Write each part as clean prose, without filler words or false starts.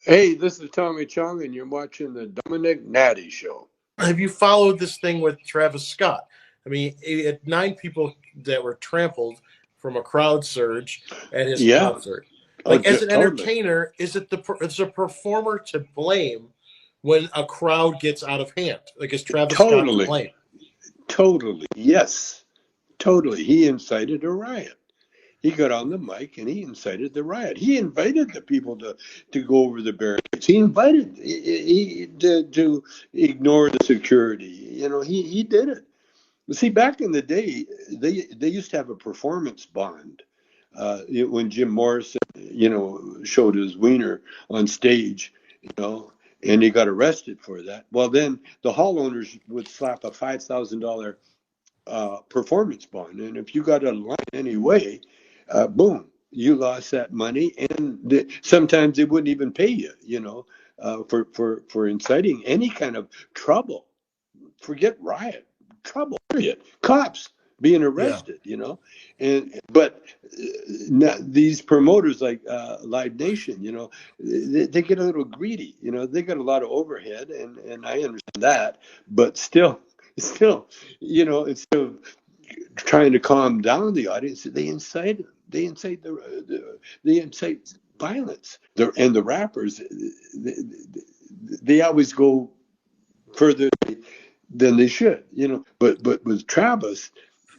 Hey, this is Tommy Chong, and you're watching the Domenick Natty Show. Have you followed this thing with Travis Scott? I mean, he had 9 people that were trampled from a crowd surge at his Yeah, concert. oh, Like, as an totally, entertainer, is a performer to blame when a crowd gets out of hand? Like, is Travis Scott to totally, blame? totally. Yes, totally. He incited a riot. He got on the mic and he incited the riot. He invited the people to go over the barricades. He invited to ignore the security. He did it. See, back in the day, they used to have a performance bond. When Jim Morrison, showed his wiener on stage, you know, and he got arrested for that. Well, then the hall owners would slap a $5,000 performance bond, and if you got a line anyway, boom, you lost that money, and sometimes they wouldn't even pay you, for inciting any kind of trouble. Forget riot, trouble, period. Cops being Yeah. arrested, but these promoters like Live Nation, they get a little greedy. They got a lot of overhead, and I understand that, but still, instead of trying to calm down the audience, they incite violence. And the rappers, they always go further than they should, But with Travis,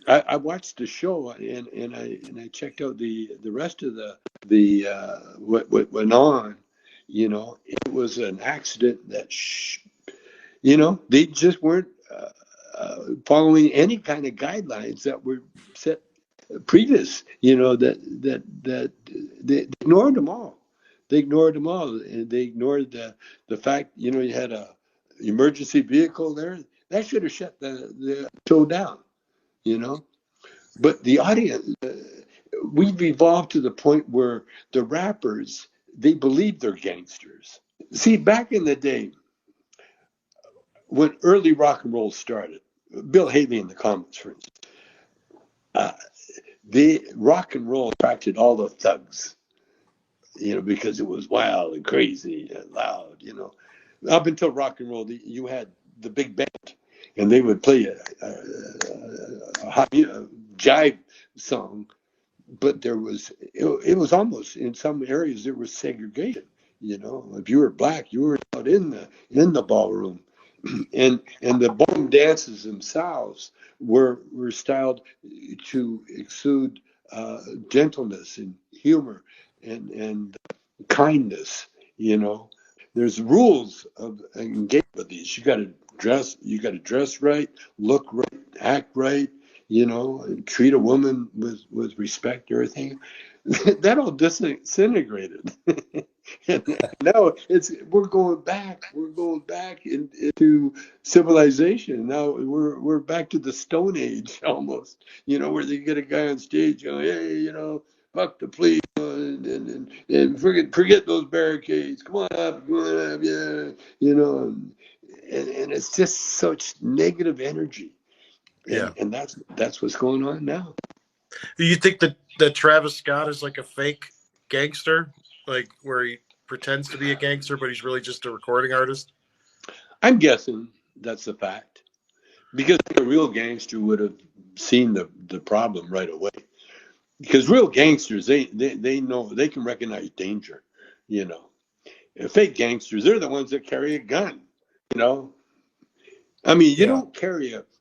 I watched the show, and I checked out the rest of what went on. It was an accident that they just weren't following any kind of guidelines that were set previous. That they ignored them all. They ignored them all, and they ignored the fact you had a emergency vehicle there that should have shut the show down. You know, but the audience, we've evolved to the point where the rappers, they believe they're gangsters. See, back in the day, when early rock and roll started, Bill Haley in the comments, for instance, uh, the rock and roll attracted all the thugs, because it was wild and crazy and loud, Up until rock and roll, you had the big band, and they would play a jive song, but it was almost, in some areas there was segregation. If you were black, you were out in the ballroom, and the ballroom dances themselves were styled to exude gentleness and humor and kindness. There's rules of engagement with these. You got to dress right, look right, act right, and treat a woman with respect, everything. That all disintegrated. And now we're going back into civilization. Now we're back to the Stone Age almost, where they get a guy on stage going, hey, fuck the police, and forget those barricades. Come on up, yeah, and it's just such negative energy, Yeah. and that's what's going on now. Do you think that Travis Scott is like a fake gangster? Like, where he pretends to be a gangster, but he's really just a recording artist? I'm guessing that's the fact, because a real gangster would have seen the problem right away. Because real gangsters, they know, they can recognize danger. You know, Fake gangsters, they're the ones that carry a gun. You know, I mean, Yeah.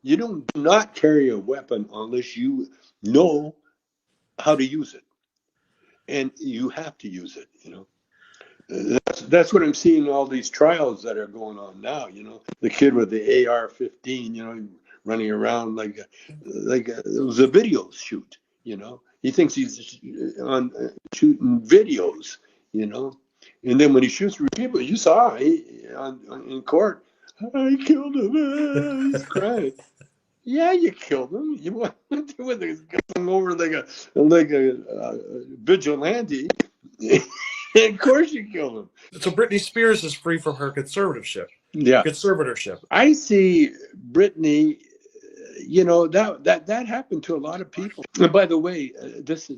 you don't do not carry a weapon unless you know how to use it, and you have to use it. That's what I'm seeing in all these trials that are going on now. The kid with the AR-15, running around it was a video shoot. He thinks he's on shooting videos. You know, and then when he shoots through people, you saw in court, I killed him. He's crying. Yeah, you killed him. You went with his gun over like a vigilante. Of course you killed him. So Britney Spears is free from her conservatorship. Yeah, Conservatorship. I see Brittany. That happened to a lot of people. And by the way, this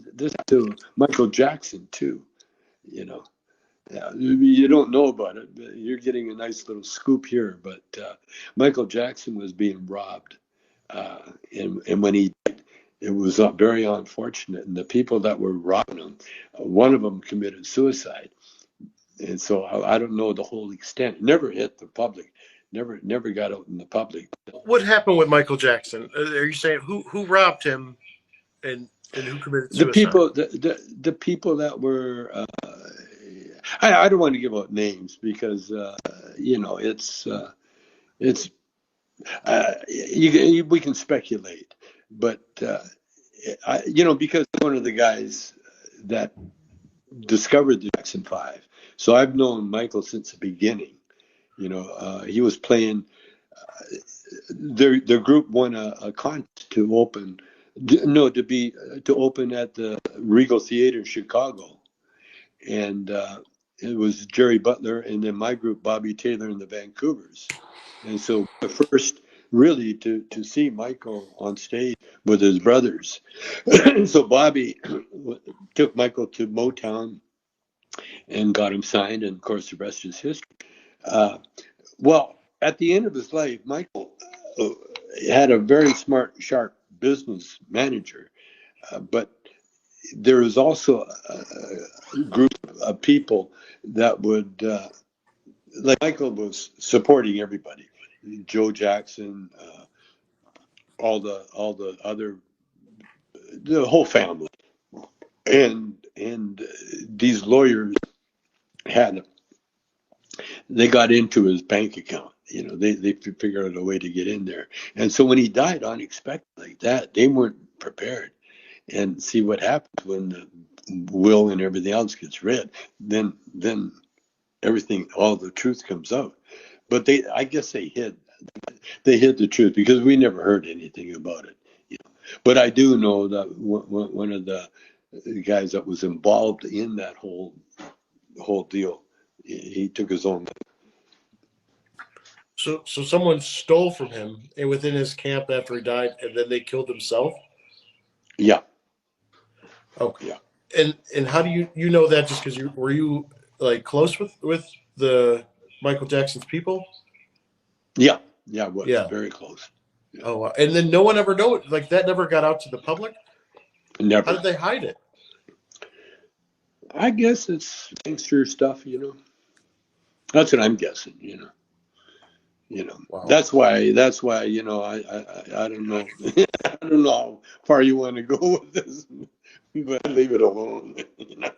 to Michael Jackson too. You know, Yeah, you don't know about it. But you're getting a nice little scoop here. But Michael Jackson was being robbed, and when he died, it was very unfortunate. And the people that were robbing him, one of them committed suicide. And so I don't know the whole extent. It never hit the public. Never got out in the public. What happened with Michael Jackson? Are you saying who robbed him and who committed The suicide? people, the people that were, I don't want to give out names because it's we can speculate, but because one of the guys that discovered the Jackson Five, so I've known Michael since the beginning. He was playing. Their group won a contest to open, no, to open at the Regal Theater in Chicago, and it was Jerry Butler and then my group, Bobby Taylor and the Vancouvers. And so the first really to see Michael on stage with his brothers. So Bobby took Michael to Motown and got him signed, and of course the rest is history. Uh, well, at the end of his life, Michael had a very smart, sharp business manager, but there was also a group of people that would, like Michael was supporting everybody, Joe Jackson, all the other, the whole family, and these lawyers had they got into his bank account. They figured out a way to get in there, and so when he died unexpectedly like that, they weren't prepared. And see what happens when the will and everything else gets read. Then everything, all the truth comes out. But I guess they hid the truth because we never heard anything about it. But I do know that one of the guys that was involved in that whole deal, he took his own. So someone stole from him and within his camp after he died, and then they killed himself. Yeah, Okay. yeah, And how do you know that? Just because you like close with the Michael Jackson's people? yeah, yeah. I was Yeah. very close. Yeah. Oh, wow. And then no one ever know it. Like that never got out to the public. How Never. did they hide it? I guess it's gangster stuff. That's what I'm guessing. Wow. That's why I don't know. I don't know how far you want to go with this, but leave it alone.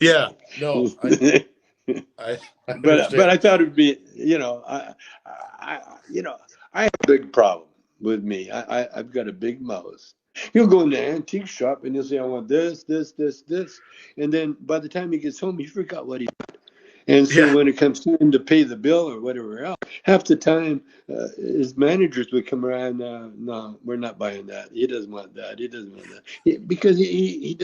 Yeah. No, I But understand. I thought it'd be, I have a big problem with me. I've got a big mouth. He'll go in the antique shop and he'll say, I want this, this, this, this. And then by the time he gets home, he forgot what he. And so Yeah. when it comes time to pay the bill or whatever else, half the time his managers would come around. No, we're not buying that. He doesn't want that. He doesn't want that because he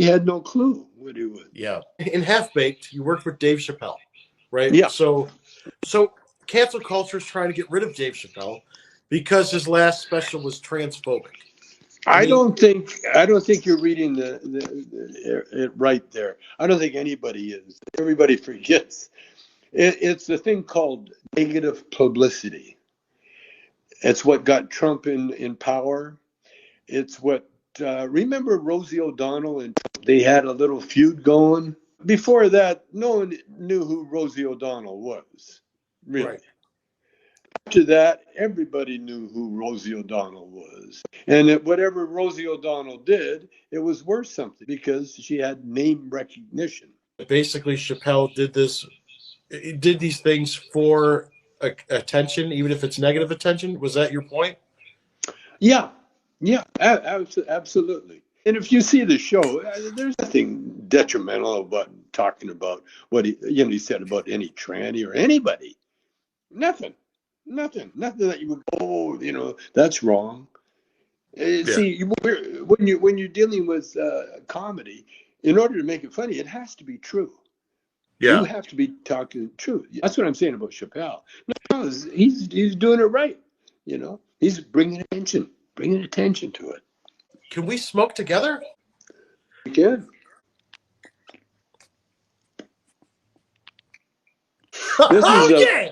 had no clue what he would. Yeah. In Half Baked, you worked with Dave Chappelle, right? Yeah, So cancel culture is trying to get rid of Dave Chappelle because his last special was transphobic. I I mean, don't think I don't think you're reading it right there. I don't think anybody is. Everybody forgets. It's the thing called negative publicity. It's what got Trump in power. It's what remember Rosie O'Donnell and Trump, they had a little feud going. Before that, no one knew who Rosie O'Donnell was, really. right. After that, everybody knew who Rosie O'Donnell was. And whatever Rosie O'Donnell did, it was worth something because she had name recognition. Basically, Chappelle did these things for attention, even if it's negative attention. Was that your point? Yeah, yeah, absolutely. And if you see the show, there's nothing detrimental about talking about what he said about any tranny or anybody. Nothing, nothing that you would go, that's wrong. Yeah. See, when you're dealing with comedy, in order to make it funny, it has to be true. You Yeah. have to be talking truth. That's what I'm saying about Chappelle. No, he's doing it right. He's bringing attention to it. Can we smoke together? You can. This Oh is a, yeah.